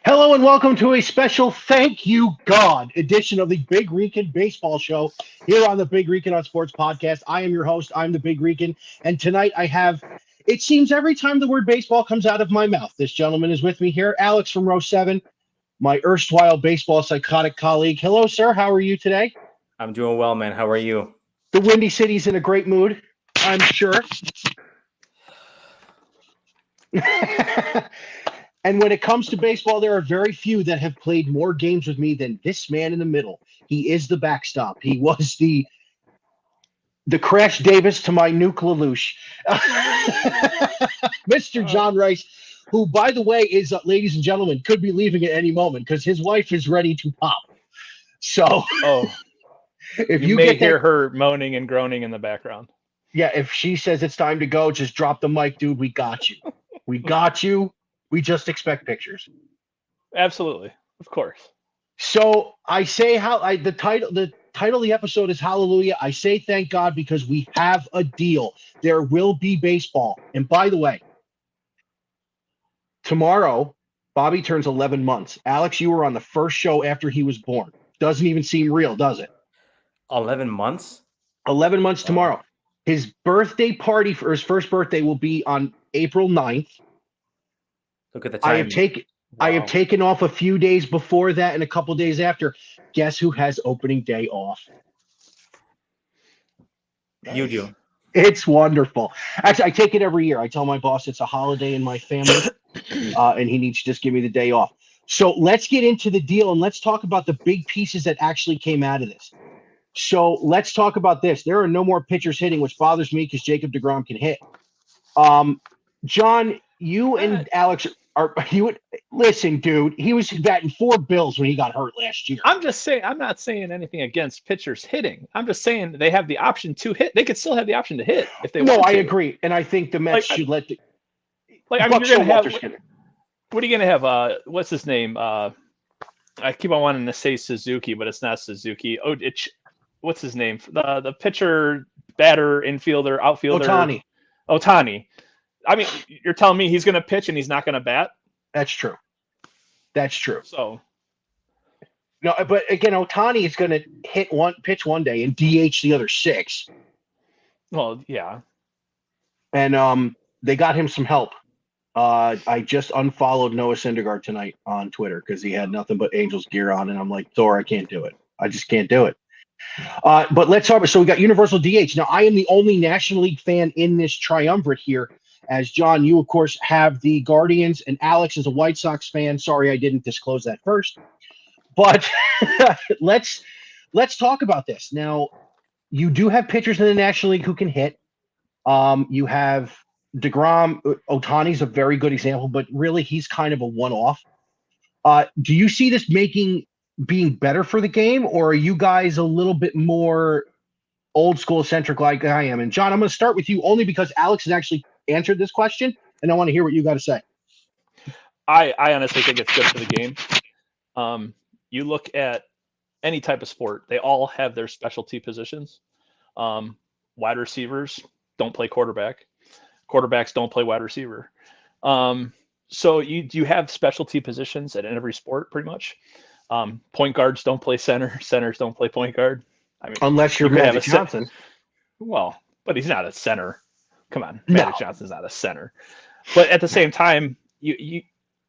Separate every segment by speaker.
Speaker 1: Hello and welcome to a special Thank You God edition of the Big Rican Baseball Show here on the Big Rican on Sports podcast. I am your host. I'm the Big Rican. And tonight I have, it seems every time the word baseball comes out of my mouth, this gentleman is with me here, Alex from row 7, my erstwhile baseball psychotic colleague. Hello, sir. How are you today?
Speaker 2: I'm doing well, man. How are you?
Speaker 1: The Windy City's in a great mood, I'm sure. And when it comes to baseball, there are very few that have played more games with me than this man in the middle. He is the backstop. He was the Crash Davis to my Nuke Lelouch. Mr. John Rice, who, by the way, is, ladies and gentlemen, could be leaving at any moment because his wife is ready to pop. So
Speaker 3: if you may hear her moaning and groaning in the background.
Speaker 1: Yeah, if she says it's time to go, just drop the mic, dude. We got you. We got you. We just expect pictures.
Speaker 3: Absolutely, of course.
Speaker 1: So I say the title of the episode is Hallelujah. I say thank God because we have a deal. There will be baseball. And by the way, tomorrow Bobby turns 11 months. Alex, you were on the first show after he was born. Doesn't even seem real, does it?
Speaker 2: 11 months?
Speaker 1: 11 months tomorrow. His birthday party for his first birthday will be on April 9th.
Speaker 2: Look at the time.
Speaker 1: I have taken off a few days before that and a couple days after. Guess who has opening day off?
Speaker 2: You do.
Speaker 1: It's wonderful. Actually, I take it every year. I tell my boss it's a holiday in my family, and he needs to just give me the day off. So let's get into the deal, and let's talk about the big pieces that actually came out of this. So let's talk about this. There are no more pitchers hitting, which bothers me because Jacob deGrom can hit. John, you and Alex listen, dude. He was batting 4 bills when he got hurt last year.
Speaker 3: I'm just saying. I'm not saying anything against pitchers hitting. I'm just saying they have the option to hit. They could still have the option to hit if they want to.
Speaker 1: No, I agree, and I think the Mets should let the.
Speaker 3: You're gonna have. What are you gonna have? What's his name? I keep on wanting to say Suzuki, but it's not Suzuki. What's his name? The pitcher, batter, infielder, outfielder. Ohtani. I mean, you're telling me he's going to pitch and he's not going to bat?
Speaker 1: That's true.
Speaker 3: So,
Speaker 1: no, but again, Ohtani is going to pitch one day and DH the other 6.
Speaker 3: Well, yeah.
Speaker 1: And they got him some help. I just unfollowed Noah Syndergaard tonight on Twitter because he had nothing but Angels gear on, and I'm like, Thor, I can't do it. I just can't do it. But let's talk. So we got Universal DH. Now, I am the only National League fan in this triumvirate here. As John, you, of course, have the Guardians, and Alex is a White Sox fan. Sorry, I didn't disclose that first. But let's talk about this. Now, you do have pitchers in the National League who can hit. You have DeGrom. Ohtani's a very good example, but really he's kind of a one-off. Do you see this being better for the game, or are you guys a little bit more old school centric like I am? And John, I'm going to start with you only because Alex has actually answered this question, and I want to hear what you got to say.
Speaker 3: I honestly think it's good for the game. You look at any type of sport, they all have their specialty positions. Wide receivers don't play quarterback. Quarterbacks don't play wide receiver. So you have specialty positions at every sport pretty much. Point guards don't play center. Centers don't play point guard. I mean,
Speaker 1: unless you're Magic Johnson.
Speaker 3: Well, but he's not a center. Come on, Magic Johnson's not a center. But at the same time,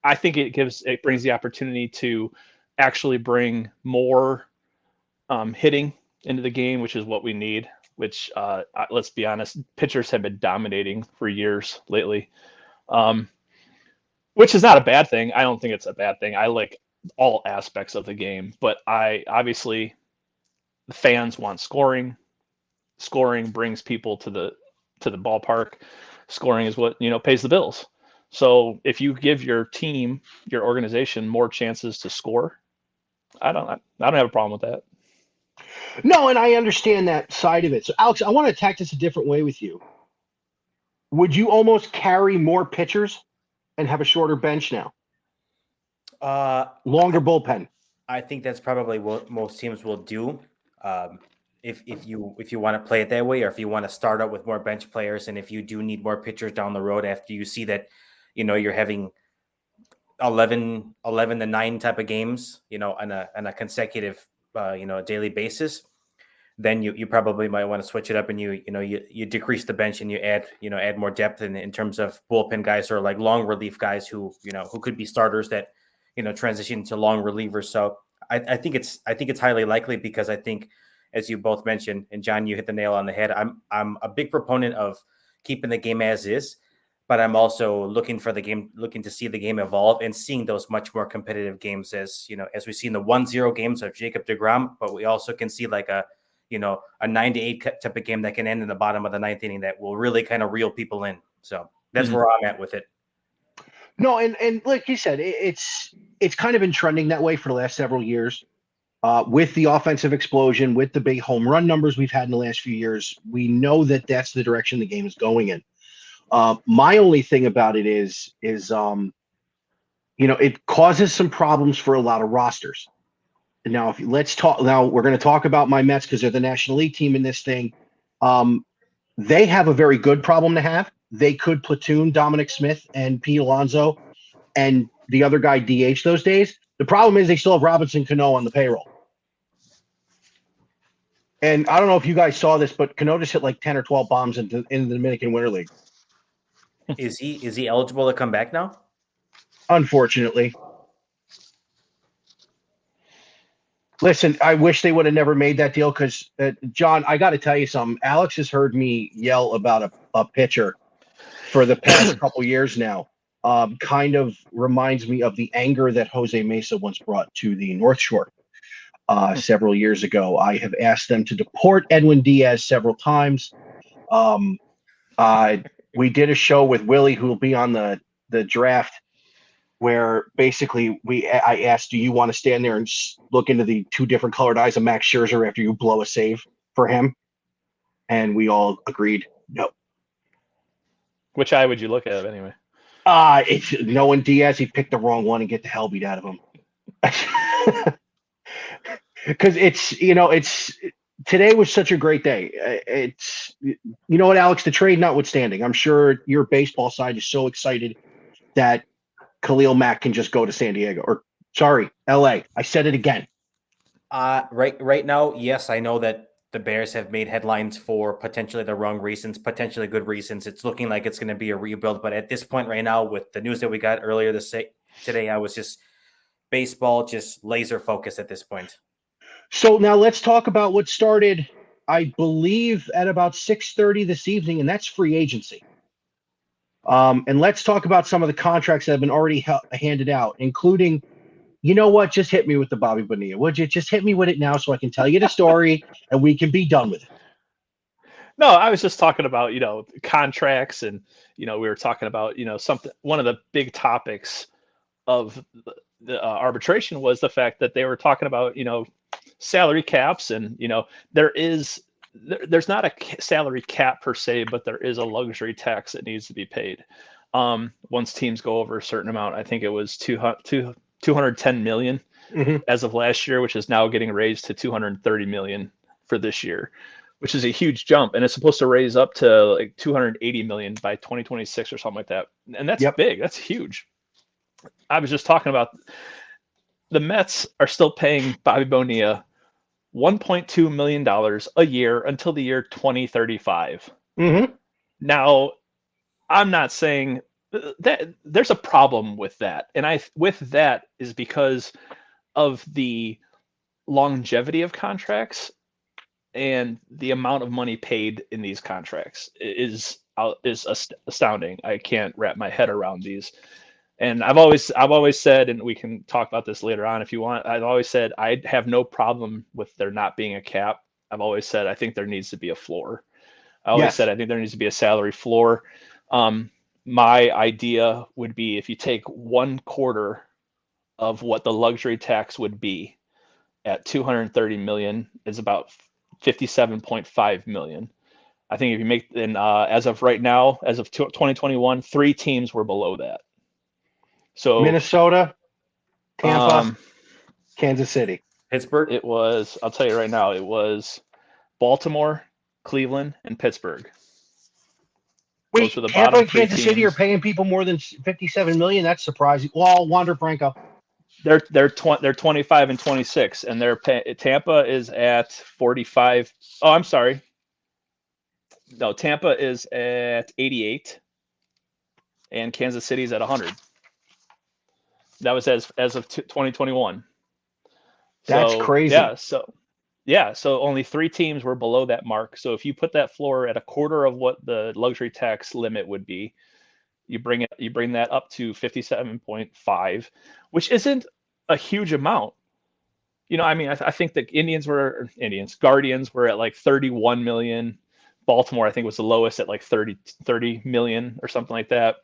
Speaker 3: I think it brings the opportunity to actually bring more hitting into the game, which is what we need. Which let's be honest, pitchers have been dominating for years lately, which is not a bad thing. I don't think it's a bad thing. I like all aspects of the game, but obviously the fans want scoring. Scoring brings people to the ballpark. Scoring is what pays the bills. So if you give your team, your organization, more chances to score, I don't have a problem with that.
Speaker 1: No, and I understand that side of it. So Alex, I want to attack this a different way with you. Would you almost carry more pitchers and have a shorter bench now? Longer bullpen.
Speaker 2: I think that's probably what most teams will do. If you want to play it that way, or if you want to start out with more bench players, and if you do need more pitchers down the road after you see that, you're having 11 to 9 type of games, on a consecutive, daily basis, then you probably might want to switch it up, and you decrease the bench, and you add more depth in terms of bullpen guys, or like long relief guys who could be starters that transition to long relievers. So I think it's highly likely, because I think, as you both mentioned, and John, you hit the nail on the head. I'm a big proponent of keeping the game as is, but I'm also looking to see the game evolve, and seeing those much more competitive games, as as we've seen the 1-0 games of Jacob deGrom, but we also can see like a 9-8 type of game that can end in the bottom of the ninth inning, that will really kind of reel people in. So that's where I'm at with it.
Speaker 1: No, and like you said, it's kind of been trending that way for the last several years. With the offensive explosion, with the big home run numbers we've had in the last few years, we know that that's the direction the game is going in. My only thing about it is it causes some problems for a lot of rosters. Now, let's talk. Now we're going to talk about my Mets, because they're the National League team in this thing. They have a very good problem to have. They could platoon Dominic Smith and Pete Alonso and the other guy DH those days. The problem is they still have Robinson Cano on the payroll. And I don't know if you guys saw this, but Cano just hit like 10 or 12 bombs in the Dominican Winter League.
Speaker 2: Is he eligible to come back now?
Speaker 1: Unfortunately. Listen, I wish they would have never made that deal, because, John, I got to tell you something. Alex has heard me yell about a pitcher for the past couple years now. Kind of reminds me of the anger that Jose Mesa once brought to the North Shore several years ago. I have asked them to deport Edwin Diaz several times. We did a show with Willie, who will be on the draft, where basically I asked, do you want to stand there and look into the two different colored eyes of Max Scherzer after you blow a save for him? And we all agreed, no.
Speaker 3: Which eye would you look at anyway?
Speaker 1: It's knowing Diaz, he picked the wrong one, and get the hell beat out of him. Because today was such a great day. It's, what, Alex, the trade notwithstanding, I'm sure your baseball side is so excited that Khalil Mack can just go to San Diego, or sorry, LA. I said it again.
Speaker 2: Right now, yes, I know that the Bears have made headlines for potentially the wrong reasons, potentially good reasons. It's looking like it's going to be a rebuild, but at this point right now, with the news that we got earlier today, I was just baseball, just laser focused at this point.
Speaker 1: So now let's talk about what started, I believe, at about 6:30 this evening, and that's free agency. And let's talk about some of the contracts that have been already handed out, including, you know what, just hit me with the Bobby Bonilla. Would you just hit me with it now, so I can tell you the story and we can be done with it?
Speaker 3: No, I was just talking about, contracts, and, we were talking about, one of the big topics of the arbitration was the fact that they were talking about, salary caps, and, there's not a salary cap per se, but there is a luxury tax that needs to be paid. Once teams go over a certain amount, I think it was 210 million as of last year, which is now getting raised to 230 million for this year, which is a huge jump. And it's supposed to raise up to like 280 million by 2026 or something like that. And that's big. That's huge. I was just talking about the Mets are still paying Bobby Bonilla $1.2 million a year until the year 2035. Now, I'm not saying that there's a problem with that. And with that is because of the longevity of contracts, and the amount of money paid in these contracts is astounding. I can't wrap my head around these. And I've always said, and we can talk about this later on if you want, I've always said I have no problem with there not being a cap. I've always said I think there needs to be a floor. I always said I think there needs to be a salary floor. My idea would be, if you take 1/4 of what the luxury tax would be at 230 million, is about 57.5 million. I think if you make, and as of right now, as of 2021, 3 teams were below that. So
Speaker 1: Minnesota, Tampa, Kansas City,
Speaker 2: Pittsburgh.
Speaker 3: It was, I'll tell you right now, it was Baltimore, Cleveland, and Pittsburgh. Those were the
Speaker 1: Tampa
Speaker 3: bottom
Speaker 1: and
Speaker 3: three
Speaker 1: Kansas City are
Speaker 3: teams.
Speaker 1: paying people more than 57 million. That's surprising. Well, Wander Franco.
Speaker 3: They're 25 and 26, and Tampa is at 45. Oh, I'm sorry. No, Tampa is at 88, and Kansas City is at 100. That was as of 2021.
Speaker 1: That's
Speaker 3: So
Speaker 1: crazy.
Speaker 3: so only 3 teams were below that mark. So if you put that floor at a quarter of what the luxury tax limit would be, you bring that up to 57.5, which isn't a huge amount. I mean, I think the Guardians were at like 31 million. Baltimore, I think, was the lowest at like 30 million or something like that.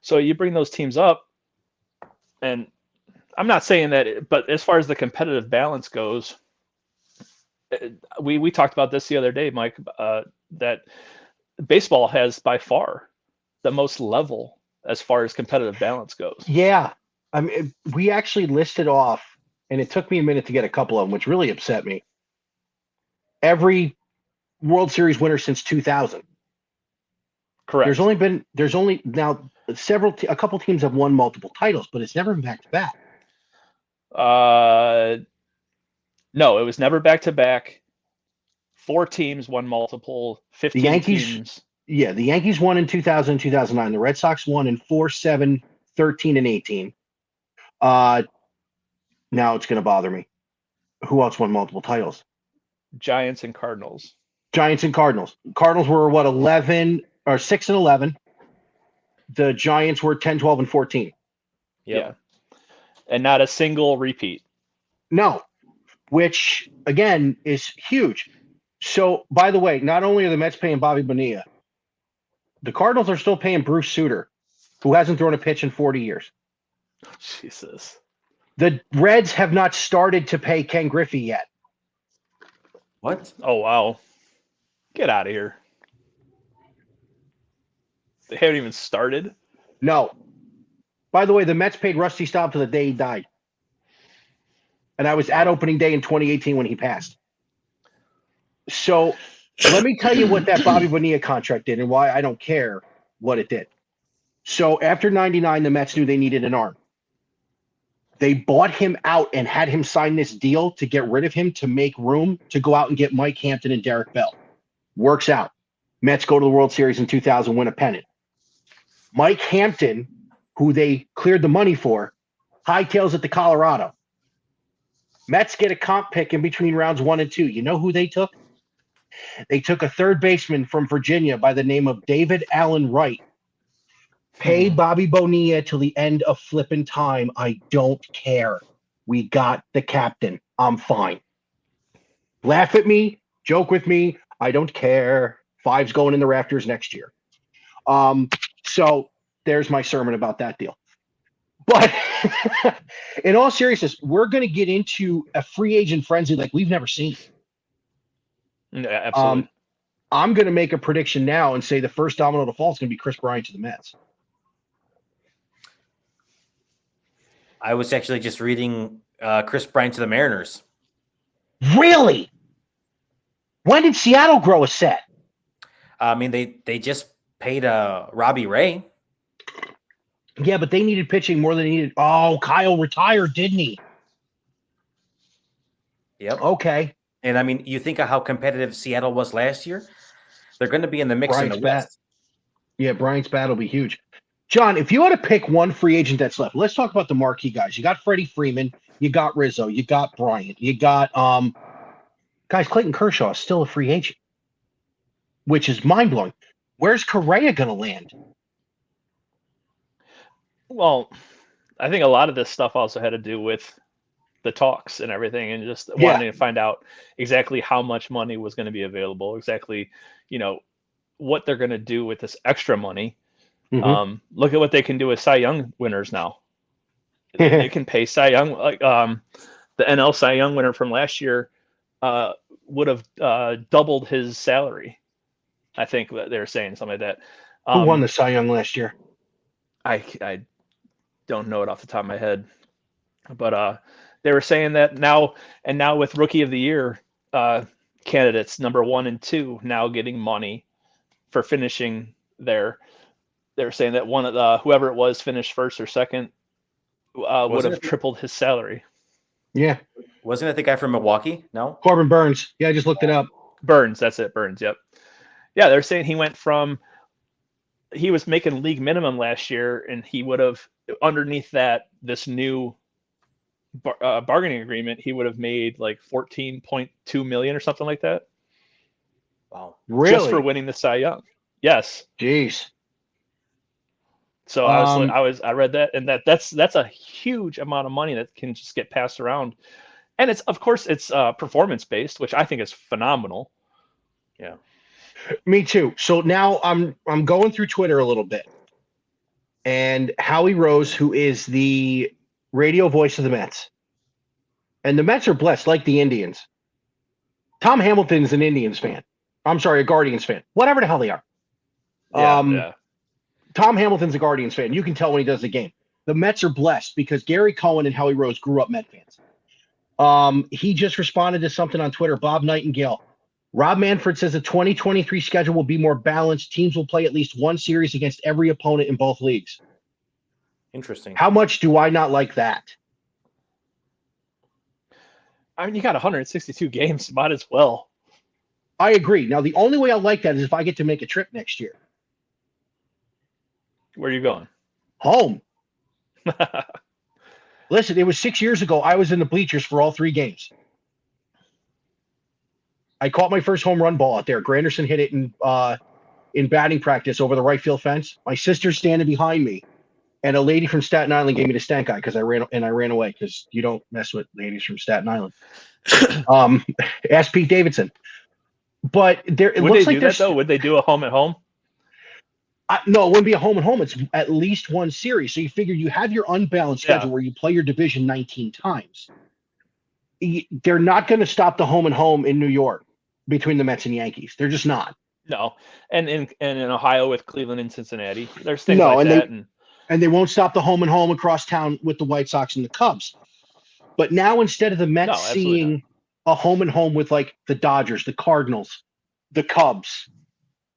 Speaker 3: So you bring those teams up, and I'm not saying that, but as far as the competitive balance goes, we talked about this the other day, Mike, that baseball has by far the most level as far as competitive balance goes.
Speaker 1: Yeah. I mean, we actually listed off, and it took me a minute to get a couple of them, which really upset me. Every World Series winner since 2000.
Speaker 3: Correct.
Speaker 1: There's only now a couple teams have won multiple titles, but it's never been back to back.
Speaker 3: No, it was never back to back. 4 teams won multiple. 15
Speaker 1: The Yankees,
Speaker 3: teams.
Speaker 1: Yeah, the Yankees won in 2000 and 2009. The Red Sox won in 4, 7, 13, and 18. Now it's going to bother me. Who else won multiple titles?
Speaker 3: Giants and Cardinals.
Speaker 1: Giants and Cardinals. Cardinals were what, 11 or 6 and 11. The Giants were 10, 12, and 14.
Speaker 2: Yep.
Speaker 3: Yeah. And not a single repeat.
Speaker 1: No, which again is huge. So, by the way, not only are the Mets paying Bobby Bonilla, the Cardinals are still paying Bruce Sutter, who hasn't thrown a pitch in 40 years.
Speaker 3: Jesus.
Speaker 1: The Reds have not started to pay Ken Griffey yet.
Speaker 2: What?
Speaker 3: Oh, wow. Get out of here. They haven't even started?
Speaker 1: No. By the way, the Mets paid Rusty Staub to the day he died. And I was at opening day in 2018 when he passed. So let me tell you what that Bobby Bonilla contract did and why I don't care what it did. So after 99, the Mets knew they needed an arm. They bought him out and had him sign this deal to get rid of him to make room to go out and get Mike Hampton and Derek Bell. Works out. Mets go to the World Series in 2000, win a pennant. Mike Hampton, who they cleared the money for, hightails it to Colorado. Mets get a comp pick in between rounds 1 and 2. You know who they took? They took a third baseman from Virginia by the name of David Allen Wright. Pay Bobby Bonilla till the end of flipping time. I don't care. We got the captain. I'm fine. Laugh at me. Joke with me. I don't care. 5's going in the rafters next year. So there's my sermon about that deal. But in all seriousness, we're going to get into a free agent frenzy like we've never seen.
Speaker 3: Yeah, absolutely.
Speaker 1: I'm going to make a prediction now and say the first domino to fall is going to be Chris Bryant to the Mets.
Speaker 2: I was actually just reading Chris Bryant to the Mariners.
Speaker 1: Really? When did Seattle grow a set?
Speaker 2: I mean, they just paid Robbie Ray.
Speaker 1: Yeah, but they needed pitching more than they needed. Oh, Kyle retired, didn't he?
Speaker 2: Yep.
Speaker 1: Okay.
Speaker 2: And I mean, you think of how competitive Seattle was last year. They're going to be in the mix
Speaker 1: Bryant's
Speaker 2: in the West.
Speaker 1: Yeah, Bryant's bat will be huge. John, if you had to pick one free agent that's left, let's talk about the marquee guys. You got Freddie Freeman, you got Rizzo, you got Bryant, you got guys. Clayton Kershaw is still a free agent, which is mind blowing. Where's Correa going to land?
Speaker 3: Well, I think a lot of this stuff also had to do with the talks and everything, and just wanting to find out exactly how much money was going to be available, exactly, what they're going to do with this extra money.
Speaker 1: Mm-hmm.
Speaker 3: Look at what they can do with Cy Young winners now. They can pay Cy Young, like the NL Cy Young winner from last year would have doubled his salary. I think they were saying something like that.
Speaker 1: Who won the Cy Young last year?
Speaker 3: I don't know it off the top of my head, but they were saying that now with Rookie of the Year candidates number 1 and 2 now getting money for finishing there. They're saying that one of the whoever it was finished first or second would have tripled his salary.
Speaker 1: Yeah.
Speaker 2: Wasn't it the guy from Milwaukee? No?
Speaker 1: Corbin Burns. Yeah, I just looked it up.
Speaker 3: Burns, that's it. Burns, yep. Yeah, they're saying he was making league minimum last year, and he would have, underneath this new bargaining agreement, he would have made like 14.2 million or something like that.
Speaker 2: Wow.
Speaker 1: Really?
Speaker 3: Just for winning the Cy Young. Yes.
Speaker 1: Jeez.
Speaker 3: So I read that, and that's a huge amount of money that can just get passed around. And it's, of course, it's performance based, which I think is phenomenal.
Speaker 2: Yeah.
Speaker 1: Me too. So now I'm going through Twitter a little bit, and Howie Rose, who is the radio voice of the Mets, and the Mets are blessed, like the Indians. Tom Hamilton's an Indians fan. I'm sorry, a Guardians fan. Whatever the hell they are.
Speaker 3: Yeah.
Speaker 1: Tom Hamilton's a Guardians fan. You can tell when he does the game. The Mets are blessed because Gary Cohen and Howie Rose grew up Met fans. He just responded to something on Twitter. Bob Nightingale. Rob Manfred says the 2023 schedule will be more balanced. Teams will play at least one series against every opponent in both leagues.
Speaker 2: Interesting.
Speaker 1: How much do I not like that?
Speaker 3: I mean, you got 162 games, might as well.
Speaker 1: I agree. Now, the only way I like that is if I get to make a trip next year.
Speaker 3: Where are you going?
Speaker 1: Home. Listen, it was 6 years ago. I was in the bleachers for all 3 games. I caught my first home run ball out there. Granderson hit it in batting practice over the right field fence. My sister's standing behind me, and a lady from Staten Island gave me the stank eye because I ran away because you don't mess with ladies from Staten Island. Ask Pete Davidson. But it
Speaker 3: Would
Speaker 1: looks
Speaker 3: they
Speaker 1: like
Speaker 3: do that though? Would they do a home at home?
Speaker 1: No, it wouldn't be a home and home. It's at least one series. So you figure you have your unbalanced schedule where you play your division 19 times. They're not going to stop the home and home in New York between the Mets and Yankees. They're just not.
Speaker 3: No, and in Ohio with Cleveland and Cincinnati, there's things like that.
Speaker 1: And they won't stop the home and home across town with the White Sox and the Cubs. But now instead of the Mets seeing a home and home with like the Dodgers, the Cardinals, the Cubs,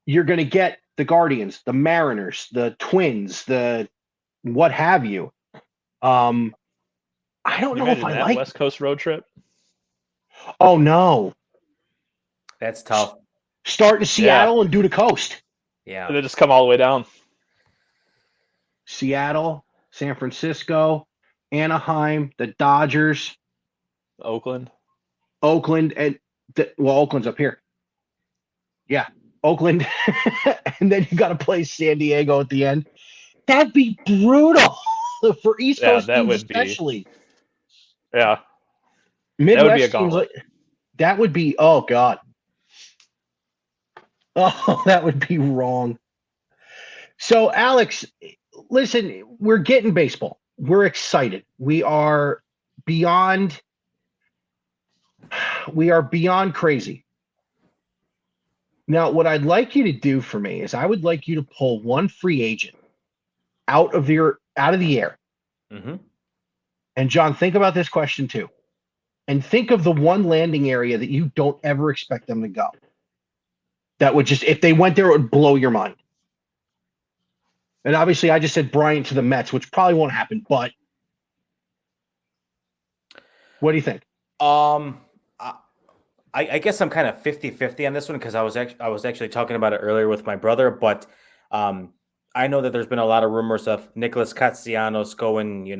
Speaker 1: you're going to get the Guardians, the Mariners, the Twins, the what have you. I don't know if I like
Speaker 3: West Coast road trip.
Speaker 1: Oh no,
Speaker 2: that's tough.
Speaker 1: Start in Seattle and do the coast.
Speaker 2: Yeah,
Speaker 3: and they just come all the way down.
Speaker 1: Seattle, San Francisco, Anaheim, the Dodgers,
Speaker 3: Oakland,
Speaker 1: and Oakland's up here. Yeah, Oakland, and then you got to play San Diego at the end. That'd be brutal for East Coast teams, especially.
Speaker 3: Yeah,
Speaker 1: Midwest teams. That would be. Oh God. Oh, that would be wrong. So, Alex, listen, we're getting baseball. We're excited. We are beyond crazy. Now, what I'd like you to do for me is I would like you to pull one free agent out of the air.
Speaker 2: Mm-hmm.
Speaker 1: And John, think about this question too. And think of the one landing area that you don't ever expect them to go. That would just, if they went there, it would blow your mind. And obviously, I just said Bryant to the Mets, which probably won't happen. But what do you think?
Speaker 2: I guess I'm kind of 50-50 on this one because I was actually talking about it earlier with my brother. But I know that there's been a lot of rumors of Nicholas Castellanos going,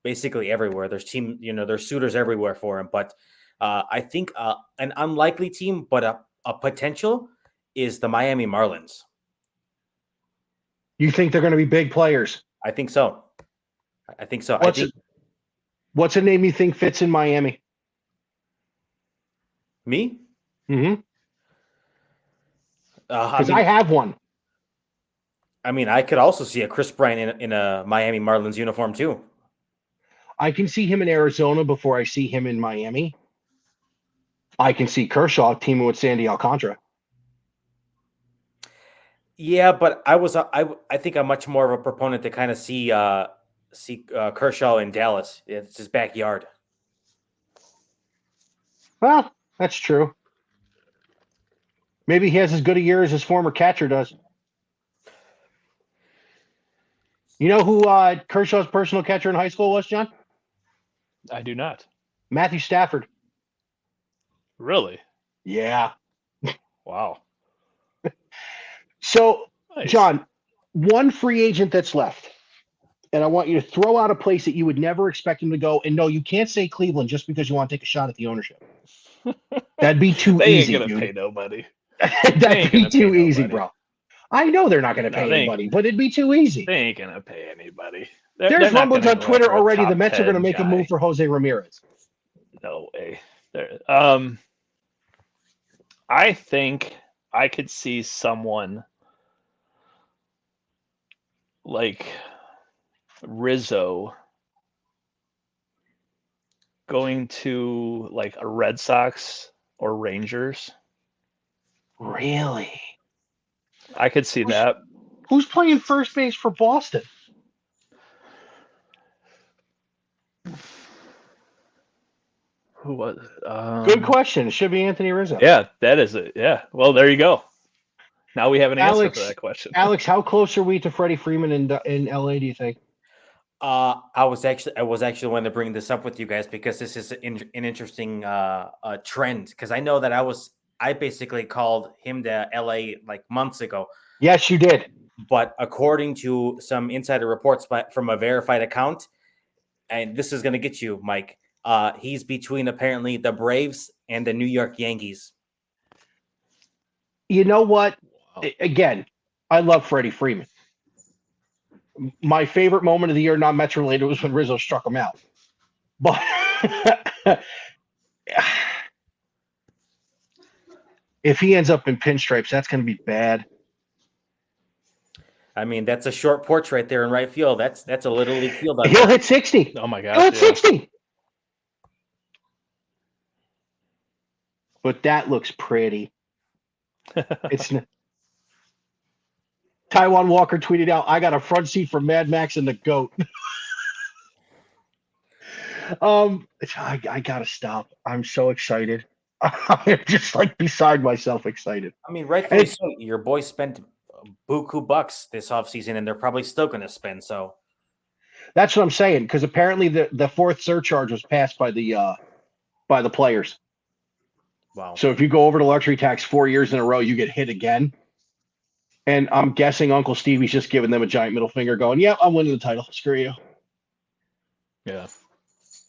Speaker 2: basically everywhere. There's there's suitors everywhere for him. But I think an unlikely team, but a potential is the Miami Marlins.
Speaker 1: You think they're going to be big players?
Speaker 2: I think so.
Speaker 1: What's a name you think fits in Miami?
Speaker 2: Me?
Speaker 1: Mm-hmm. Because I have one.
Speaker 2: I mean, I could also see a Chris Bryant in a Miami Marlins uniform too.
Speaker 1: I can see him in Arizona before I see him in Miami. I can see Kershaw teaming with Sandy Alcantara.
Speaker 2: Yeah, but I think I'm much more of a proponent to kind of see Kershaw in Dallas. It's his backyard.
Speaker 1: Well, that's true. Maybe he has as good a year as his former catcher does. You know who Kershaw's personal catcher in high school was, John?
Speaker 3: I do not.
Speaker 1: Matthew Stafford.
Speaker 3: Really?
Speaker 1: Yeah.
Speaker 3: Wow.
Speaker 1: So,
Speaker 3: Nice.
Speaker 1: John, one free agent that's left, and I want you to throw out a place that you would never expect him to go. And no, you can't say Cleveland just because you want to take a shot at the ownership. That'd be too
Speaker 3: They
Speaker 1: easy,
Speaker 3: ain't gonna
Speaker 1: dude.
Speaker 3: pay nobody.
Speaker 1: That'd
Speaker 3: ain't
Speaker 1: be
Speaker 3: gonna pay
Speaker 1: too easy,
Speaker 3: nobody.
Speaker 1: bro. I know they're not going to
Speaker 3: No,
Speaker 1: pay
Speaker 3: they ain't-
Speaker 1: anybody, but it'd be too easy.
Speaker 3: They ain't gonna pay anybody.
Speaker 1: There's
Speaker 3: not
Speaker 1: rumblings
Speaker 3: gonna
Speaker 1: on
Speaker 3: go
Speaker 1: Twitter
Speaker 3: after a
Speaker 1: already. The
Speaker 3: top
Speaker 1: Mets are going to
Speaker 3: 10
Speaker 1: make a
Speaker 3: guy.
Speaker 1: move for Jose Ramirez.
Speaker 3: No way. I think I could see someone like Rizzo going to like a Red Sox or Rangers.
Speaker 1: Really?
Speaker 3: I could see that.
Speaker 1: Who's playing first base for Boston?
Speaker 3: Who was?
Speaker 1: Good question. It should be Anthony Rizzo.
Speaker 3: Yeah, that is it. Yeah. Well, there you go. Now we have an answer
Speaker 1: Alex,
Speaker 3: for that question.
Speaker 1: Alex, how close are we to Freddie Freeman in LA, do you think?
Speaker 2: I was actually wanting to bring this up with you guys because this is an interesting trend. Because I know that I basically called him to LA like months ago.
Speaker 1: Yes, you did.
Speaker 2: But according to some insider reports from a verified account, and this is going to get you, Mike, he's between apparently the Braves and the New York Yankees.
Speaker 1: You know what?
Speaker 3: Wow.
Speaker 1: Again, I love Freddie Freeman. My favorite moment of the year, not Mets related, was when Rizzo struck him out. But if he ends up in pinstripes, that's going to be bad.
Speaker 2: I mean, that's a short porch right there in right field. That's a little league field.
Speaker 1: He'll hit 60.
Speaker 3: Oh my
Speaker 1: He'll
Speaker 3: gosh.
Speaker 1: hit 60. But that looks pretty. It's Taiwan Walker tweeted out, "I got a front seat for Mad Max and the GOAT." I gotta stop. I'm so excited. I'm just like beside myself excited.
Speaker 2: I mean, rightfully so. Your boys spent buku bucks this offseason, and they're probably still going to spend. So
Speaker 1: that's what I'm saying. Because apparently the fourth surcharge was passed by the players.
Speaker 2: Wow.
Speaker 1: So if you go over the luxury tax 4 years in a row, you get hit again. And I'm guessing Uncle Stevie's just giving them a giant middle finger, going, "Yep, I'm winning the title. Screw you."
Speaker 3: Yeah.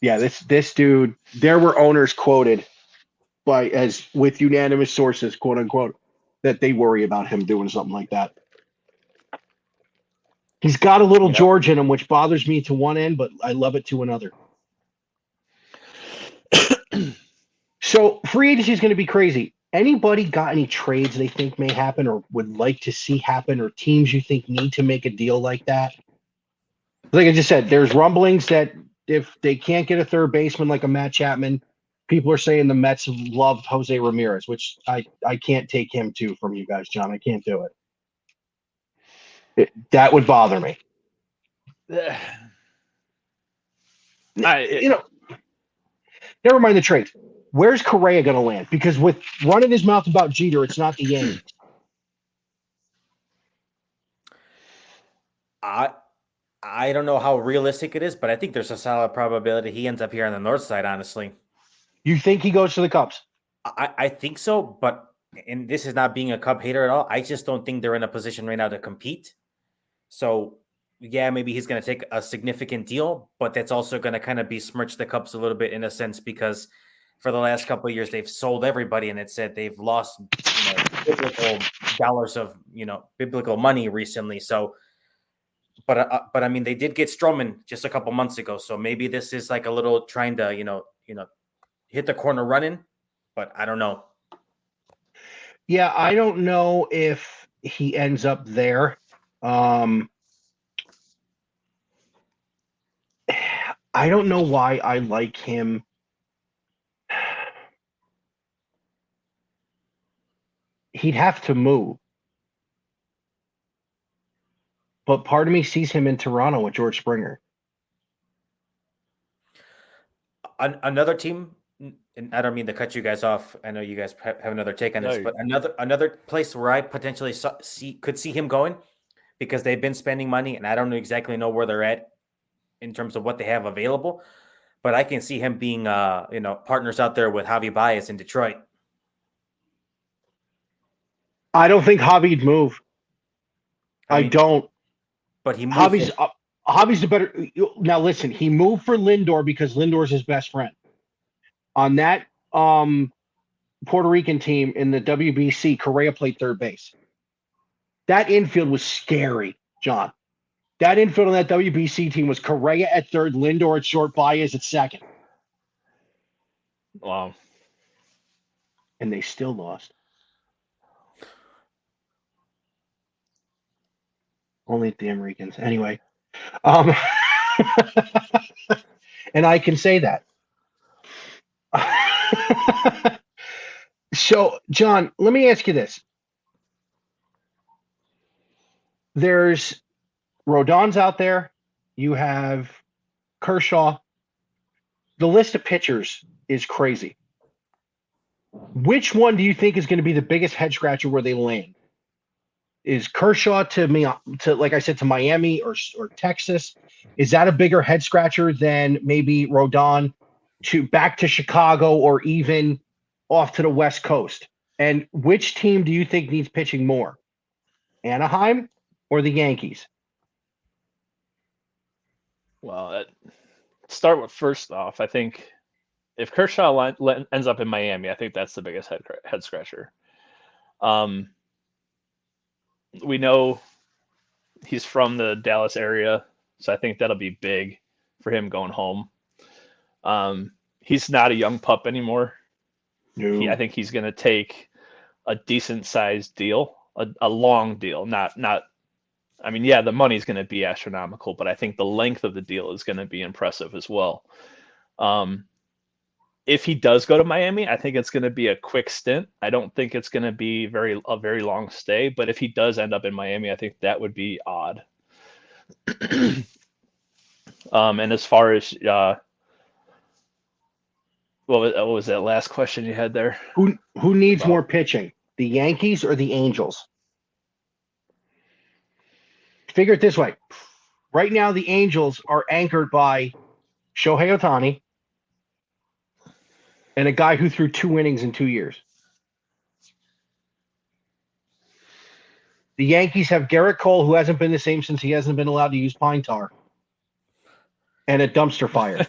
Speaker 1: Yeah, this dude. There were owners quoted as with unanimous sources, quote unquote, that they worry about him doing something like that. He's got a little George in him, which bothers me to one end, but I love it to another. So free agency is going to be crazy. Anybody got any trades they think may happen or would like to see happen, or teams you think need to make a deal like that? Like I just said, there's rumblings that if they can't get a third baseman like a Matt Chapman, people are saying the Mets loved Jose Ramirez, which I can't take him too from you guys, John. I can't do it. That would bother me. Never mind the trades. Where's Correa going to land? Because with running his mouth about Jeter, it's not the Yankees.
Speaker 2: I don't know how realistic it is, but I think there's a solid probability he ends up here on the north side, honestly.
Speaker 1: You think he goes to the Cubs?
Speaker 2: I think so, but and this is not being a Cub hater at all. I just don't think they're in a position right now to compete. So, yeah, maybe he's going to take a significant deal, but that's also going to kind of besmirch the Cubs a little bit in a sense because for the last couple of years, they've sold everybody and it said they've lost biblical dollars of, biblical money recently. So, but I mean, they did get Stroman just a couple months ago. So maybe this is like a little trying to, hit the corner running, but I don't know.
Speaker 1: Yeah, I don't know if he ends up there. I don't know why I like him. He'd have to move. But part of me sees him in Toronto with George Springer.
Speaker 2: Another team, and I don't mean to cut you guys off. I know you guys have another take on this, but another place where I potentially could see him going because they've been spending money, and I don't exactly know where they're at in terms of what they have available. But I can see him being, partners out there with Javi Baez in Detroit.
Speaker 1: I don't think Javi'd move. I don't.
Speaker 2: But he moved.
Speaker 1: Javi's the better. Now listen, he moved for Lindor because Lindor's his best friend. On that Puerto Rican team in the WBC, Correa played third base. That infield was scary, John. That infield on that WBC team was Correa at third, Lindor at short, Baez at second.
Speaker 3: Wow.
Speaker 1: And they still lost. Only damn Ricans. Anyway. And I can say that. So, John, let me ask you this. There's Rodon's out there. You have Kershaw. The list of pitchers is crazy. Which one do you think is going to be the biggest head scratcher where they land? Is Kershaw to like I said, to Miami or Texas? Is that a bigger head scratcher than maybe Rodon back to Chicago or even off to the West Coast? And which team do you think needs pitching more? Anaheim or the Yankees?
Speaker 3: Well, start with first off, I think if Kershaw ends up in Miami, I think that's the biggest head scratcher. We know he's from the Dallas area, so I think that'll be big for him going home. He's not a young pup anymore.
Speaker 1: No.
Speaker 3: I think he's going to take a decent sized deal, a long deal. I mean, yeah, the money's going to be astronomical, but I think the length of the deal is going to be impressive as well. If he does go to Miami, I think it's going to be a quick stint. I don't think it's going to be a very long stay, but if he does end up in Miami, I think that would be odd. And as far as what was that last question you had there?
Speaker 1: Who needs more pitching, the Yankees or the Angels? Figure it this way. Right now, the Angels are anchored by Shohei Ohtani and a guy who threw 2 innings in 2 years. The Yankees have Garrett Cole, who hasn't been the same since he hasn't been allowed to use pine tar, and a dumpster fire.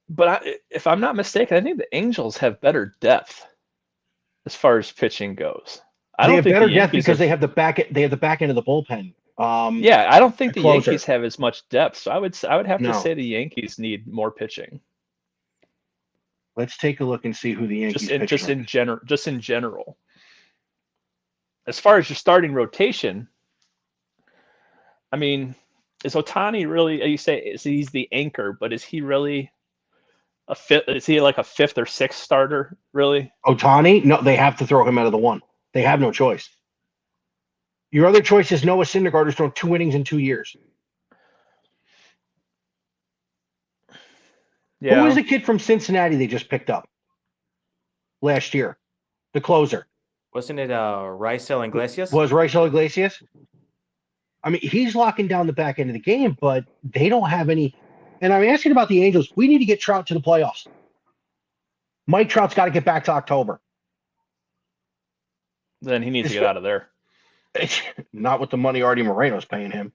Speaker 3: But if I'm not mistaken, I think the Angels have better depth as far as pitching goes.
Speaker 1: They have better depth because they have the back end of the bullpen.
Speaker 3: Yeah, I don't think the Yankees have as much depth. So I would have to say the Yankees need more pitching.
Speaker 1: Let's take a look and see who the Yankees
Speaker 3: just in general. As far as your starting rotation, I mean, is Ohtani really? You say he's the anchor, but is he really a fifth? Is he like a fifth or sixth starter? Really?
Speaker 1: Ohtani? No, they have to throw him out of the one. They have no choice. Your other choice is Noah Syndergaard, who's thrown 2 innings in 2 years. Yeah. Who was the kid from Cincinnati they just picked up last year? The closer.
Speaker 2: Wasn't it Raisel Iglesias?
Speaker 1: Was Raisel Iglesias? I mean, he's locking down the back end of the game, but they don't have any. And I'm asking about the Angels. We need to get Trout to the playoffs. Mike Trout's got to get back to October.
Speaker 3: Then he needs to get out of there.
Speaker 1: Not with the money Artie Moreno's paying him.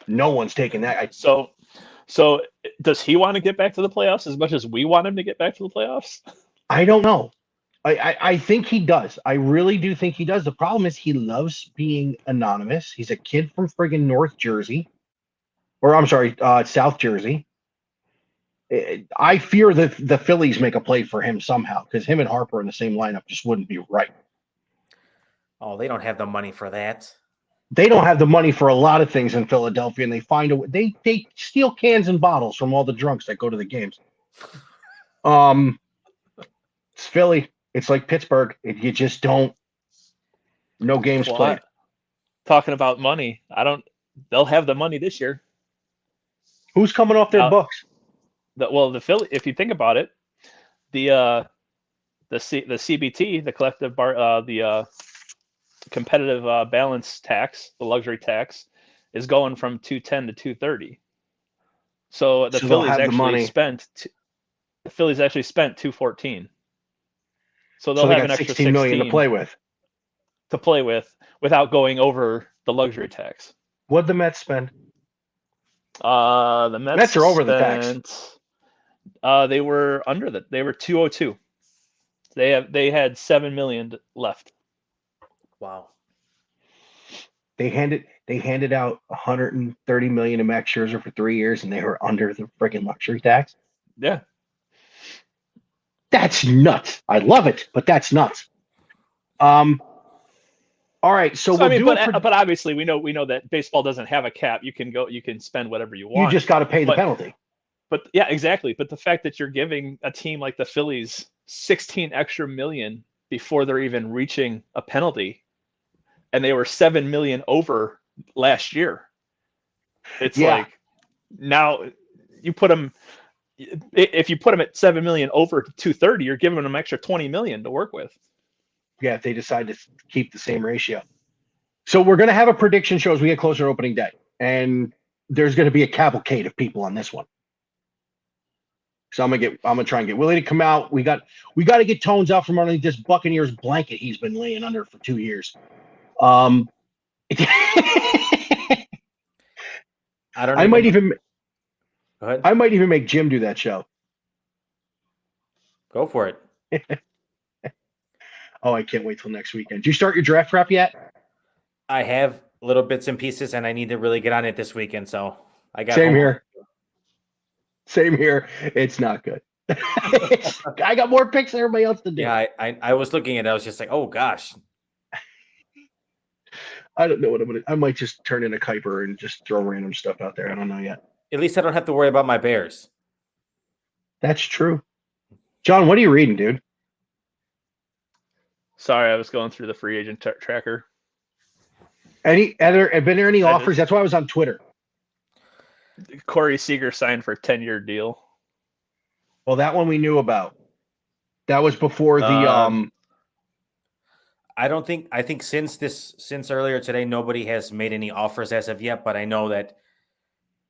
Speaker 1: No one's taking that.
Speaker 3: So does he want to get back to the playoffs as much as we want him to get back to the playoffs?
Speaker 1: I don't know. I think he does. I really do think he does. The problem is he loves being anonymous. He's a kid from friggin' North Jersey. Or I'm sorry, South Jersey. I fear that the Phillies make a play for him somehow because him and Harper in the same lineup just wouldn't be right.
Speaker 2: Oh, they don't have the money for that.
Speaker 1: They don't have the money for a lot of things in Philadelphia, and they find a way. They steal cans and bottles from all the drunks that go to the games. It's Philly. It's like Pittsburgh. You just don't. No games played.
Speaker 3: Talking about money, they'll have the money this year.
Speaker 1: Who's coming off their books?
Speaker 3: The Philly. If you think about it, the CBT, the collective competitive balance tax, the luxury tax, is going from 210 to 230. So the
Speaker 1: So they'll
Speaker 3: Phillies
Speaker 1: have the
Speaker 3: actually
Speaker 1: money.
Speaker 3: spent 214. So they'll
Speaker 1: So they
Speaker 3: have
Speaker 1: got
Speaker 3: an extra
Speaker 1: 16 million to play with.
Speaker 3: without going over the luxury tax.
Speaker 1: What'd the Mets spend?
Speaker 3: The
Speaker 1: Mets are over the tax.
Speaker 3: spent. They were under that. They were 202. They had 7 million left.
Speaker 2: Wow.
Speaker 1: They handed out 130 million to Max Scherzer for 3 years, and they were under the friggin' luxury tax.
Speaker 3: Yeah.
Speaker 1: That's nuts. I love it, but that's nuts. All right, so
Speaker 3: I
Speaker 1: we'll
Speaker 3: mean,
Speaker 1: do
Speaker 3: but obviously we know that baseball doesn't have a cap. You can spend whatever you
Speaker 1: you
Speaker 3: want.
Speaker 1: just got to pay the
Speaker 3: But-
Speaker 1: penalty.
Speaker 3: But yeah, exactly. But the fact that you're giving a team like the Phillies 16 extra million before they're even reaching a penalty, and they were 7 million over last year. It's
Speaker 1: Yeah.
Speaker 3: like now you put them. If you put them at 7 million over 230, you're giving them extra 20 million to work with.
Speaker 1: Yeah, if they decide to keep the same ratio. So we're going to have a prediction show as we get closer to opening day, and there's going to be a cavalcade of people on this one. So I'm gonna try and get Willie to come out. We got to get Tones out from underneath this Buccaneers blanket he's been laying under for 2 years.
Speaker 2: I don't.
Speaker 1: I might even
Speaker 2: Go ahead.
Speaker 1: I might even make Jim do that show.
Speaker 2: Go for it.
Speaker 1: Oh, I can't wait till next weekend. Did you start your draft prep yet?
Speaker 2: I have little bits and pieces, and I need to really get on it this weekend. So I got
Speaker 1: Same
Speaker 2: homework.
Speaker 1: here. Same here. It's not good. I got more picks than everybody else to do.
Speaker 2: Yeah, I was looking at it. I was just like, oh gosh.
Speaker 1: I don't know what I'm gonna. I might just turn in a Kuiper and just throw random stuff out there. I don't know yet.
Speaker 2: At least I don't have to worry about my Bears.
Speaker 1: That's true. John, what are you reading, dude?
Speaker 3: Sorry, I was going through the free agent tracker.
Speaker 1: Have been there any
Speaker 3: I
Speaker 1: offers? That's why I was on Twitter.
Speaker 3: Corey Seager signed for a 10-year deal.
Speaker 1: Well, that one we knew about. That was before the
Speaker 2: I think since earlier today, nobody has made any offers as of yet, but I know that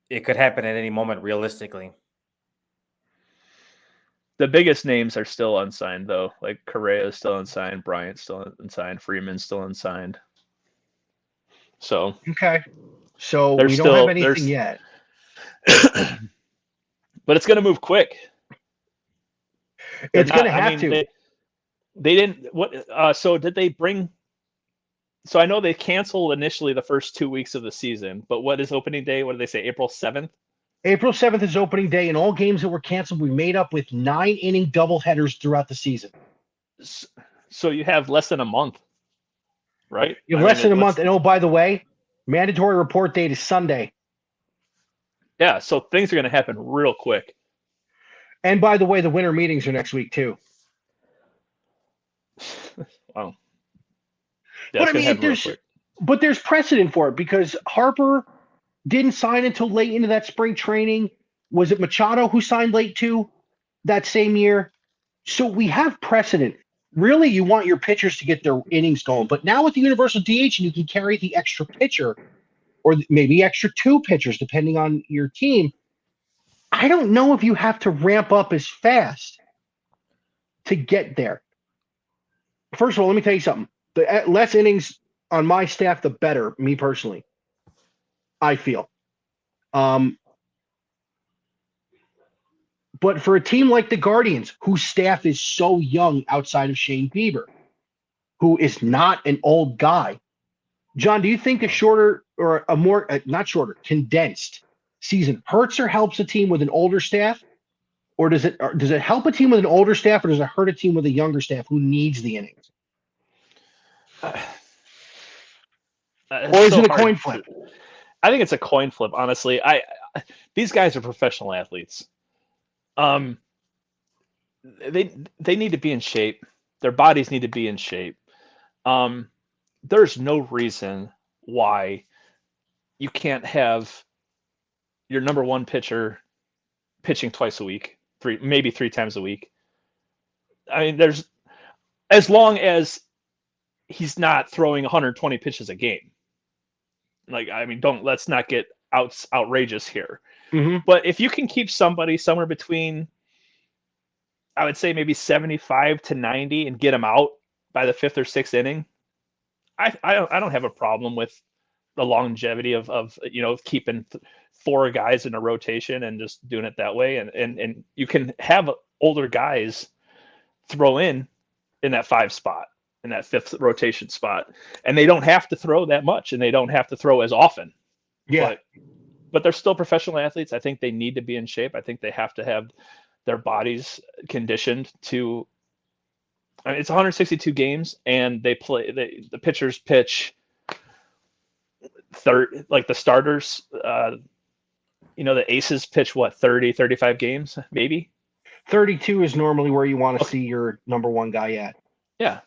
Speaker 2: it could happen at any moment realistically.
Speaker 3: The biggest names are still unsigned, though. Like Correa is still unsigned, Bryant's still unsigned, Freeman's still unsigned. So
Speaker 1: okay. So
Speaker 3: There's
Speaker 1: we don't
Speaker 3: still-
Speaker 1: have anything
Speaker 3: there's-
Speaker 1: yet.
Speaker 3: but it's going to move quick.
Speaker 1: It's going to
Speaker 3: I
Speaker 1: have
Speaker 3: mean,
Speaker 1: to.
Speaker 3: They didn't. What? So did they bring? So I know they canceled initially the first 2 weeks of the season, but what is opening day? What did they say? April 7th.
Speaker 1: April 7th is opening day, and all games that were canceled we made up with 9-inning doubleheaders throughout the season.
Speaker 3: So you have less than a month, right?
Speaker 1: You have less than a month. And oh, by the way, mandatory report date is Sunday.
Speaker 3: Yeah, so things are going to happen real quick.
Speaker 1: And by the way, the winter meetings are next week too.
Speaker 3: Wow.
Speaker 1: But I mean, but there's precedent for it because Harper didn't sign until late into that spring training. Was it Machado who signed late too that same year? So we have precedent. Really, you want your pitchers to get their innings going. But now with the universal DH, and you can carry the extra pitcher or maybe extra 2 pitchers, depending on your team. I don't know if you have to ramp up as fast to get there. First of all, let me tell you something. The less innings on my staff, the better, me personally. I feel. But for a team like the Guardians, whose staff is so young outside of Shane Bieber, who is not an old guy, John, do you think a shorter or a more, not shorter, condensed season hurts or helps a team with an older staff? Or does it help a team with an older staff, or does it hurt a team with a younger staff who needs the innings? Or is it a coin flip?
Speaker 3: I think it's a coin flip, honestly. These guys are professional athletes. They need to be in shape. Their bodies need to be in shape. There's no reason why you can't have your number one pitcher pitching twice a week, maybe 3 times a week. I mean, as long as he's not throwing 120 pitches a game. Like, I mean, let's not get outrageous here.
Speaker 1: Mm-hmm.
Speaker 3: But if you can keep somebody somewhere between, I would say maybe 75 to 90 and get them out by the 5th or 6th inning, I don't have a problem with the longevity of keeping 4 guys in a rotation and just doing it that way. And you can have older guys throw in that 5 spot, in that 5th rotation spot, and they don't have to throw that much, and they don't have to throw as often.
Speaker 1: Yeah.
Speaker 3: But they're still professional athletes. I think they need to be in shape. I think they have to have their bodies conditioned to. I mean, it's 162 games, and they play. The pitchers pitch like the starters. The aces pitch 30, 35 games, maybe.
Speaker 1: 32 is normally where you want to see your number one guy at.
Speaker 3: Yeah,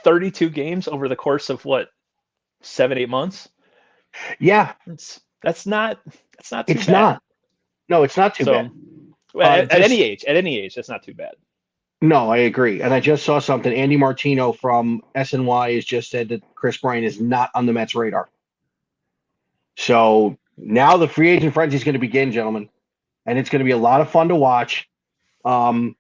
Speaker 3: 32 games over the course of 7-8 months.
Speaker 1: Yeah,
Speaker 3: that's not too bad.
Speaker 1: It's not. No, it's not too bad.
Speaker 3: At any age, that's not too bad.
Speaker 1: No, I agree. And I just saw something. Andy Martino from SNY has just said that Chris Bryant is not on the Mets' radar. So now the free agent frenzy is going to begin, gentlemen, and it's going to be a lot of fun to watch. I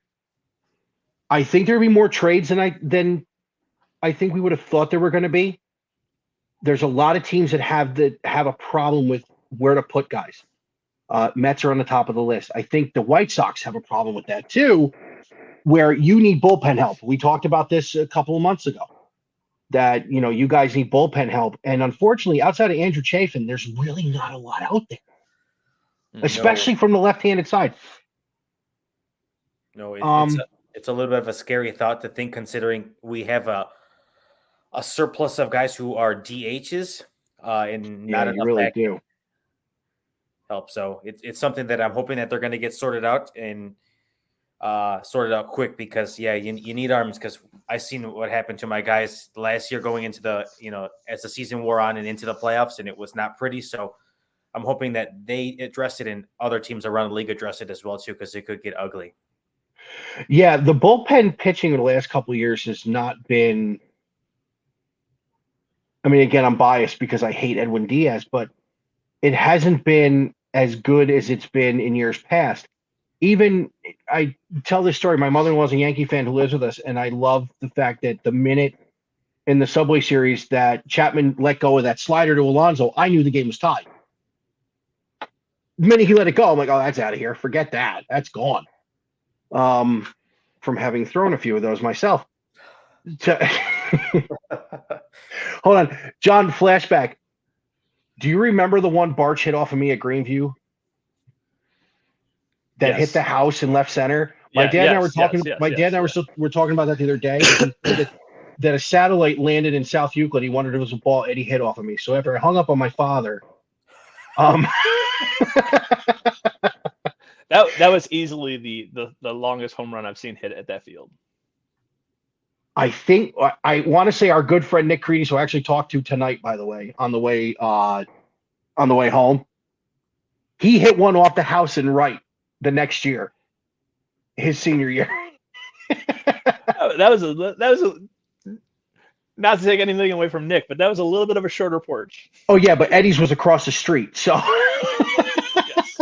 Speaker 1: think there'll be more trades than I think we would have thought there were going to be. There's a lot of teams that have a problem with where to put guys. Mets are on the top of the list. I think the White Sox have a problem with that too, where you need bullpen help. We talked about this a couple of months ago, that you guys need bullpen help, and unfortunately, outside of Andrew Chafin, there's really not a lot out there, especially from the left-handed side.
Speaker 2: No, it's a little bit of a scary thought to think, considering we have a surplus of guys who are DHs and not enough
Speaker 1: really do
Speaker 2: help. So it's something that I'm hoping that they're going to get sorted out and sorted out quick, because you need arms, because I seen what happened to my guys last year going into the as the season wore on and into the playoffs, and it was not pretty. So I'm hoping that they address it and other teams around the league address it as well too, because it could get ugly.
Speaker 1: Yeah, the bullpen pitching in the last couple of years has not been. I mean, again, I'm biased because I hate Edwin Diaz, but it hasn't been as good as it's been in years past. Even I tell this story. My mother-in-law is a Yankee fan who lives with us, and I love the fact that the minute in the Subway Series that Chapman let go of that slider to Alonso, I knew the game was tied. The minute he let it go, I'm like, oh, that's out of here. Forget that. That's gone. From having thrown a few of those myself. Hold on. John, flashback. Do you remember the one Barch hit off of me at Greenview that hit the house in left center? My dad and I were talking. My dad and I were talking about that the other day. That a satellite landed in South Euclid. He wondered if it was a ball Eddie hit off of me. So after I hung up on my father,
Speaker 3: that was easily the longest home run I've seen hit at that field.
Speaker 1: I think I want to say our good friend Nick Creedy, who I actually talked to tonight, by the way, on the way home. He hit one off the house and right the next year, his senior year.
Speaker 3: that was a not to take anything away from Nick, but that was a little bit of a shorter porch.
Speaker 1: Oh yeah, but Eddie's was across the street, so.
Speaker 3: Yes.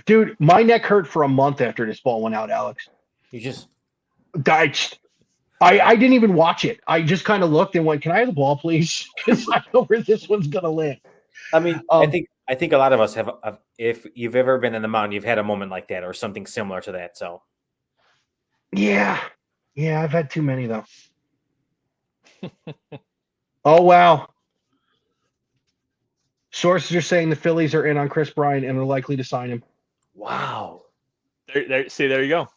Speaker 1: Dude, my neck hurt for a month after this ball went out, Alex.
Speaker 2: You just
Speaker 1: died. I didn't even watch it. I just kind of looked and went, "Can I have the ball, please?" Because I know where this one's gonna land.
Speaker 2: I mean, I think a lot of us have. If you've ever been in the mountain, you've had a moment like that or something similar to that. So,
Speaker 1: yeah, I've had too many though. Oh wow! Sources are saying the Phillies are in on Chris Bryant and are likely to sign him.
Speaker 2: Wow!
Speaker 3: There you go.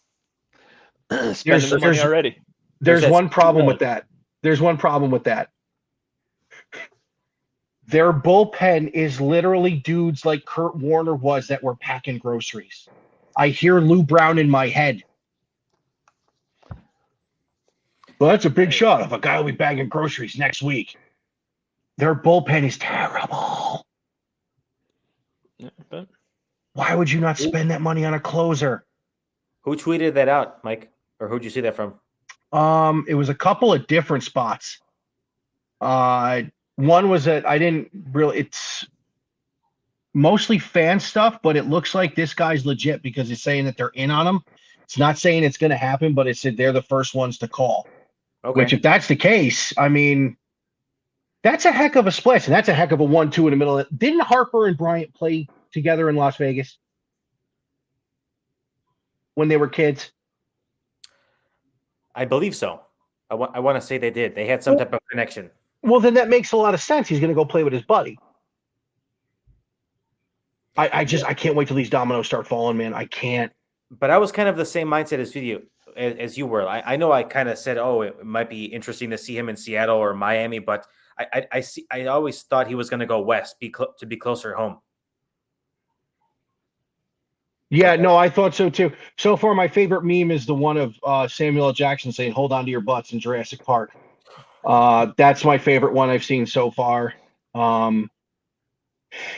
Speaker 3: Spending the money already.
Speaker 1: There's one problem with that. There's one problem with that. Their bullpen is literally dudes like Kurt Warner was that were packing groceries. I hear Lou Brown in my head. Well, that's a big shot of a guy will be bagging groceries next week. Their bullpen is terrible.
Speaker 3: Yeah, but
Speaker 1: why would you not spend that money on a closer?
Speaker 2: Who tweeted that out, Mike? Or who'd you see that from?
Speaker 1: It was a couple of different spots. One was that I didn't really. It's mostly fan stuff, but it looks like this guy's legit because it's saying that they're in on him. It's not saying it's going to happen, but it said they're the first ones to call.
Speaker 2: Okay.
Speaker 1: Which, if that's the case, I mean, that's a heck of a splash, and that's a heck of a 1-2 in the middle of it. Didn't Harper and Bryant play together in Las Vegas when they were kids?
Speaker 2: I believe so. I want to say they did. They had some type of connection.
Speaker 1: Well, then that makes a lot of sense. He's going to go play with his buddy. I can't wait till these dominoes start falling, man. I can't.
Speaker 2: But I was kind of the same mindset as you were. I know I kind of said, oh, it might be interesting to see him in Seattle or Miami, but I always thought he was going to go west to be closer home.
Speaker 1: Yeah, no, I thought so too. So far, my favorite meme is the one of Samuel L. Jackson saying, "Hold on to your butts" in Jurassic Park. That's my favorite one I've seen so far.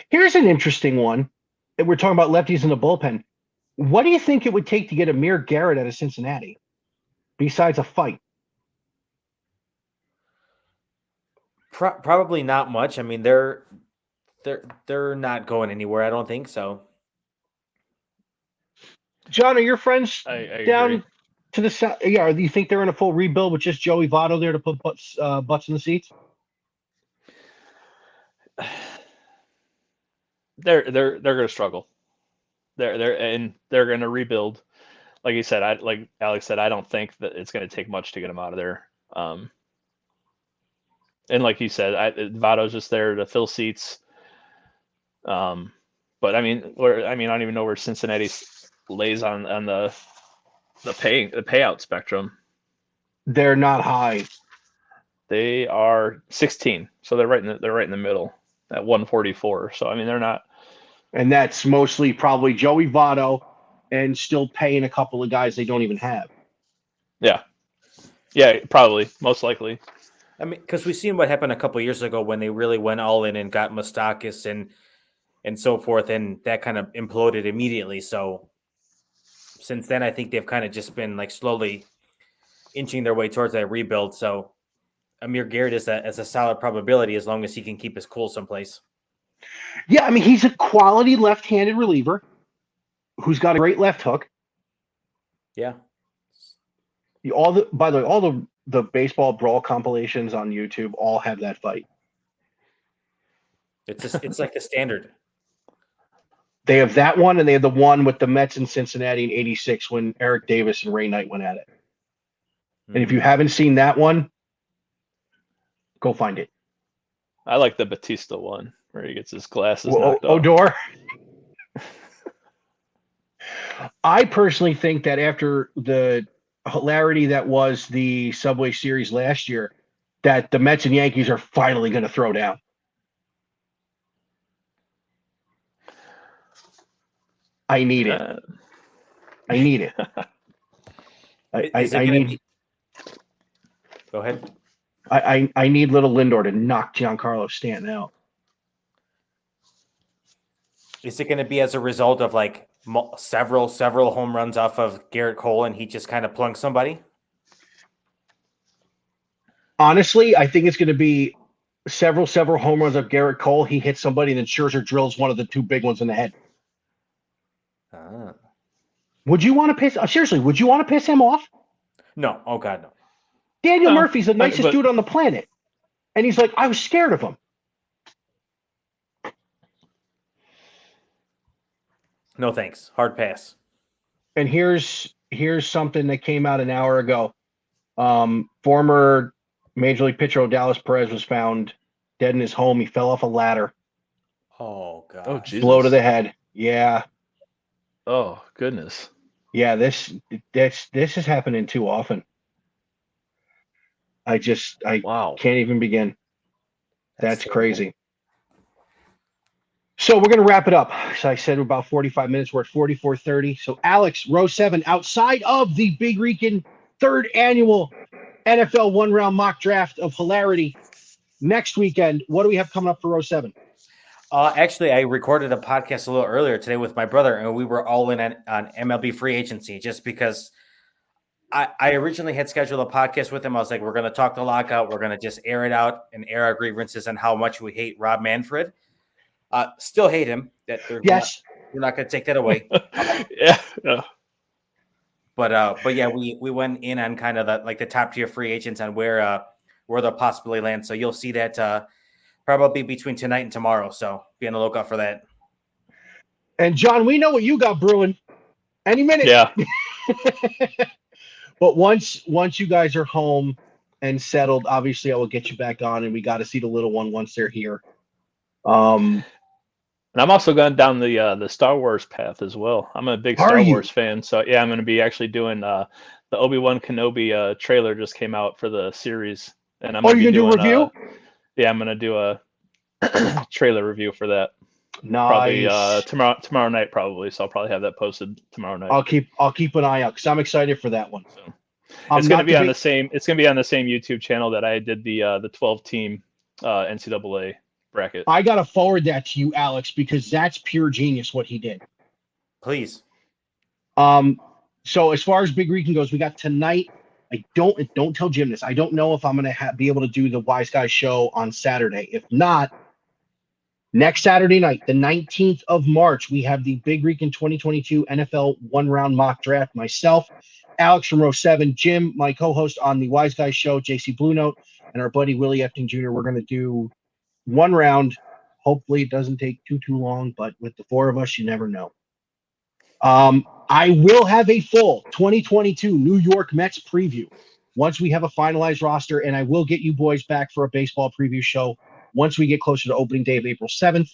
Speaker 1: Here's an interesting one. We're talking about lefties in the bullpen. What do you think it would take to get Amir Garrett out of Cincinnati, besides a fight?
Speaker 2: Probably not much. I mean, they're not going anywhere. I don't think so.
Speaker 1: John, are your friends
Speaker 3: I
Speaker 1: down
Speaker 3: agree.
Speaker 1: to the south? Yeah, do you think they're in a full rebuild with just Joey Votto there to put butts in the seats?
Speaker 3: They're going to struggle. They're going to rebuild. Like you said, like Alex said, I don't think that it's going to take much to get them out of there. And like you said, Votto's just there to fill seats. But I mean, I don't even know where Cincinnati lays on the payout spectrum.
Speaker 1: They're not high.
Speaker 3: They are 16, so they're right in the middle at 144. So I mean, they're not.
Speaker 1: And that's mostly probably Joey Votto and still paying a couple of guys they don't even have.
Speaker 3: Yeah, probably, most likely.
Speaker 2: I mean, because we've seen what happened a couple of years ago when they really went all in and got Moustakas and so forth, and that kind of imploded immediately. So since then, I think they've kind of just been like slowly inching their way towards that rebuild. So Amir Garrett is a solid probability as long as he can keep his cool someplace.
Speaker 1: Yeah, I mean, he's a quality left-handed reliever who's got a great left hook.
Speaker 2: Yeah.
Speaker 1: By the way, all the baseball brawl compilations on YouTube all have that fight.
Speaker 2: It's like a standard.
Speaker 1: They have that one, and they have the one with the Mets in Cincinnati in '86 when Eric Davis and Ray Knight went at it. And if you haven't seen that one, go find it.
Speaker 3: I like the Batista one where he gets his glasses knocked off.
Speaker 1: Odor. I personally think that after the hilarity that was the Subway Series last year, that the Mets and Yankees are finally going to throw down. I need it. I need it. I need.
Speaker 2: Go ahead.
Speaker 1: I need little Lindor to knock Giancarlo Stanton out.
Speaker 2: Is it going to be as a result of like several home runs off of Garrett Cole and he just kind of plunks somebody?
Speaker 1: Honestly, I think it's going to be several home runs of Garrett Cole. He hits somebody, and then Scherzer drills one of the two big ones in the head. Would you want to piss? Seriously, would you want to piss him off?
Speaker 2: No. Oh God, no.
Speaker 1: Daniel Murphy's the nicest dude on the planet, and he's like, I was scared of him.
Speaker 2: No thanks. Hard pass.
Speaker 1: And here's something that came out an hour ago. Former Major League pitcher Odalis Perez was found dead in his home. He fell off a ladder.
Speaker 2: Oh God.
Speaker 3: Oh Jesus.
Speaker 1: Blow to the head. Yeah.
Speaker 3: Oh goodness.
Speaker 1: Yeah, this is happening too often. I
Speaker 3: wow.
Speaker 1: Can't even begin. That's crazy. So we're going to wrap it up. So I said about 45 minutes. We're at 44:30. So Alex, row 7, outside of the Big Rican 3rd annual NFL one-round mock draft of hilarity next weekend, what do we have coming up for row 7?
Speaker 2: Actually, I recorded a podcast a little earlier today with my brother, and we were all in on MLB free agency just because I originally had scheduled a podcast with him. I was like, we're going to talk the lockout. We're going to just air it out and air our grievances on how much we hate Rob Manfred. Still hate him.
Speaker 1: Yes.
Speaker 2: We're not going to take that away.
Speaker 3: Yeah.
Speaker 2: But yeah, we went in on kind of the top tier free agents on where they'll possibly land. So you'll see that probably between tonight and tomorrow. So be on the lookout for that.
Speaker 1: And John, we know what you got brewing any minute.
Speaker 3: Yeah.
Speaker 1: But once you guys are home and settled, obviously I will get you back on, and we got to see the little one once they're here.
Speaker 3: And I'm also going down the Star Wars path as well. I'm a big Star Wars fan, so yeah, I'm going to be actually doing the Obi-Wan Kenobi trailer just came out for the series, and I'm going to
Speaker 1: do a review.
Speaker 3: Yeah, I'm going to do a trailer review for that.
Speaker 1: Nice.
Speaker 3: Probably tomorrow night, probably. So I'll probably have that posted tomorrow night.
Speaker 1: I'll keep an eye out because I'm excited for that one.
Speaker 3: So it's going to be on the same. It's going to be on the same YouTube channel that I did the 12 team NCAA bracket.
Speaker 1: I gotta forward that to you, Alex, because that's pure genius what he did.
Speaker 2: Please.
Speaker 1: So as far as Big Rican goes, we got tonight. I don't tell Jim this. I don't know if I'm gonna be able to do the Wise Guy show on Saturday. If not, next Saturday night, the 19th of March, we have the Big Rican 2022 NFL one-round mock draft. Myself, Alex from Row 7, Jim, my co-host on the Wise Guy show, JC Blue Note, and our buddy Willie Epting Jr. We're gonna do one round. Hopefully it doesn't take too long, but with the four of us, you never know. I will have a full 2022 New York Mets preview once we have a finalized roster, and I will get you boys back for a baseball preview show once we get closer to opening day of April 7th.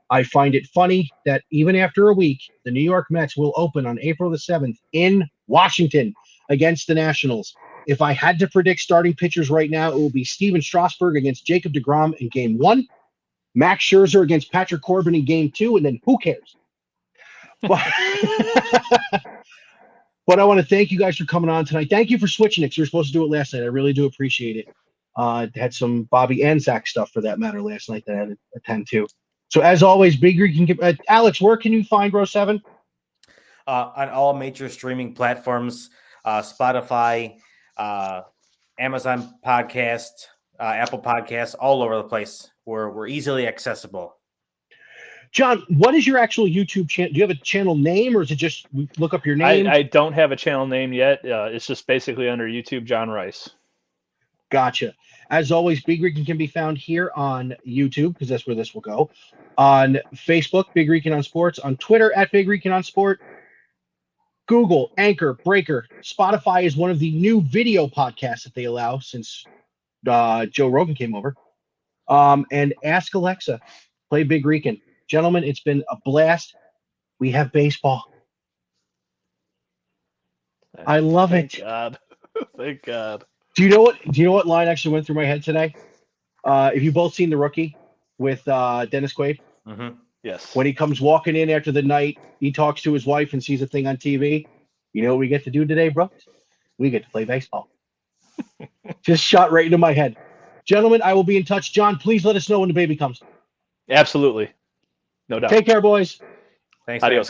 Speaker 1: I find it funny that even after a week, the New York Mets will open on April the 7th in Washington against the Nationals. If I had to predict starting pitchers right now, it will be Steven Strasburg against Jacob deGrom in Game 1, Max Scherzer against Patrick Corbin in Game 2, and then who cares? But, but I want to thank you guys for coming on tonight. Thank you for switching it. You were supposed to do it last night. I really do appreciate it. Had some Bobby and Zach stuff for that matter last night that I had to attend to. So as always, Big Rican, Alex, where can you find Row 7?
Speaker 2: On all major streaming platforms, Spotify, Amazon Podcast, Apple Podcasts, all over the place. We're easily accessible.
Speaker 1: John, what is your actual YouTube channel? Do you have a channel name, or is it just look up your name?
Speaker 3: I don't have a channel name yet. It's just basically under YouTube, John Rice.
Speaker 1: Gotcha. As always, Big Rican can be found here on YouTube, because that's where this will go. On Facebook, Big Rican on Sports. On Twitter, at Big Rican on Sport. Google, Anchor, Breaker. Spotify is one of the new video podcasts that they allow since Joe Rogan came over. And Ask Alexa, play Big Rican. Gentlemen, it's been a blast. We have baseball. I love it.
Speaker 3: Thank God. Thank God.
Speaker 1: Do you know what line actually went through my head today? If you both seen The Rookie with Dennis Quaid?
Speaker 2: Mm-hmm.
Speaker 3: Yes.
Speaker 1: When he comes walking in after the night, he talks to his wife and sees a thing on TV. You know what we get to do today, bro? We get to play baseball. Just shot right into my head. Gentlemen, I will be in touch. John, please let us know when the baby comes.
Speaker 3: Absolutely. No doubt.
Speaker 1: Take care, boys.
Speaker 2: Thanks.
Speaker 3: Adios.